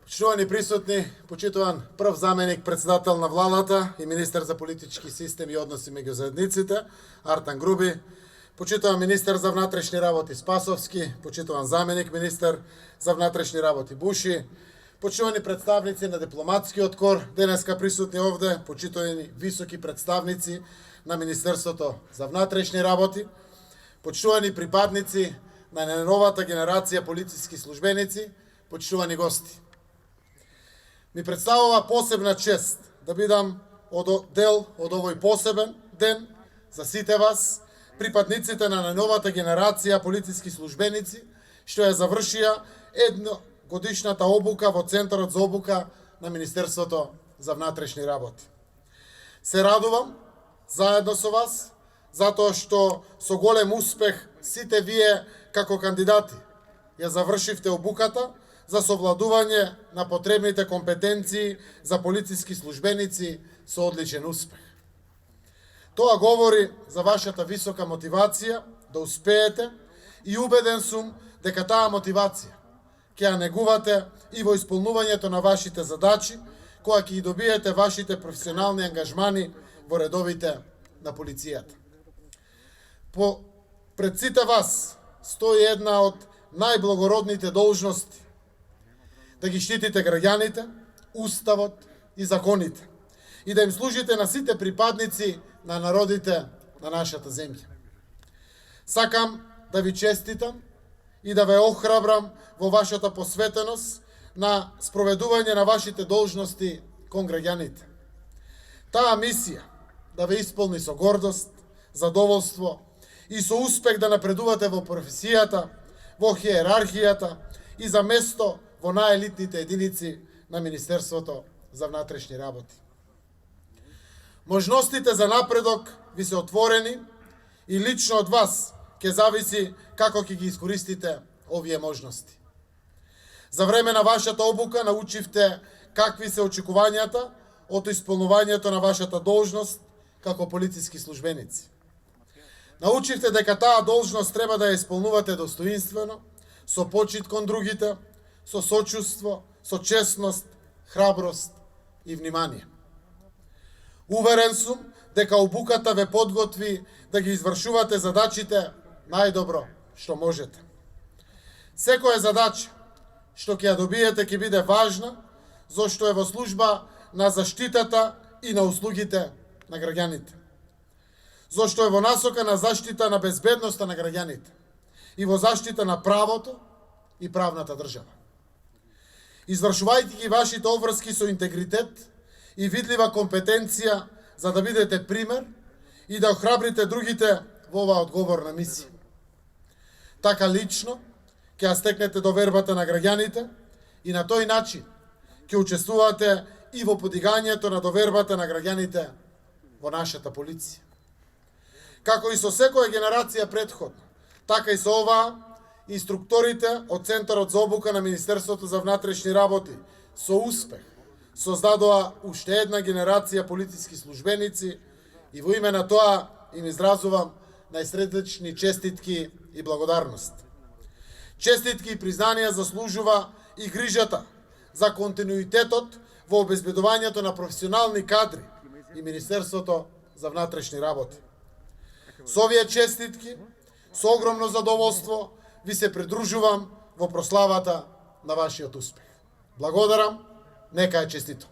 Почитувани присутни, почитуван прв заменик председател на владата и министер за политички систем и односи меѓу заедниците, Артан Груби, почитуван министер за внатрешни работи Спасовски, почитуван заменик министер за внатрешни работи Буши, почитувани представници на дипломатскиот кор, денеска присутни овде, почитувани високи представници на Министерството за внатрешни работи, почитувани припадници на новата генерација полициски службеници, почитувани гости. Ми представува посебна чест да бидам дел од овој посебен ден за сите вас, припадниците на новата генерација полициски службеници, што ја завршија едногодишната обука во Центарот за обука на Министерството за внатрешни работи. Се радувам заедно со вас, затоа што со голем успех сите вие како кандидати ја завршивте обуката за совладување на потребните компетенции за полициски службеници со одличен успех. Тоа говори за вашата висока мотивација да успеете и убеден сум дека таа мотивација ќе ја негувате и во исполнувањето на вашите задачи, кога ќе ги добиете вашите професионални ангажмани во редовите на полицијата. Пред сите вас стои една од најблагородните должности да ги штитите граѓаните, уставот и законите и да им служите на сите припадници на народите на нашата земја. Сакам да ви честитам и да ве охрабрам во вашата посветеност на спроведување на вашите должности кон граѓаните. Таа мисија да ве исполни со гордост, задоволство и со успех да напредувате во професијата, во хиерархијата и за место во наелитните единици на Министерството за внатрешни работи. Можностите за напредок ви се отворени и лично од вас ќе зависи како ќе ги искористите овие можности. За време на вашата обука научивте какви се очекувањата од исполнувањето на вашата должност како полициски службеници. Научивте дека таа должност треба да ја исполнувате достоинствено, со почит кон другите, со сочувство, со честност, храброст и внимание. Уверен сум дека обуката ве подготви да ги извршувате задачите најдобро што можете. Секоја задача што ќе ја добиете ќе биде важна, зашто е во служба на заштитата и на услугите на граѓаните. Зашто е во насока на заштита на безбедноста на граѓаните и во заштита на правото и правната држава. Извршувајќи ги вашите обврски со интегритет и видлива компетенција за да бидете пример и да охрабрите другите во оваа одговорна мисија. Така лично ќе ја стекнете довербата на граѓаните и на тој начин ќе учествувате и во подигањето на довербата на граѓаните во нашата полиција. Како и со секоја генерација претходна, така и со оваа, инструкторите од Центарот за обука на Министерството за внатрешни работи со успех создадоа уште една генерација полициски службеници и во име на тоа им изразувам најсредечни честитки и благодарност. Честитки и признанија заслужува и грижата за континуитетот во обезбедувањето на професионални кадри и Министерството за внатрешни работи. Со овие честитки, со огромно задоволство, ви се придружувам во прославата на вашиот успех. Благодарам, нека е честито.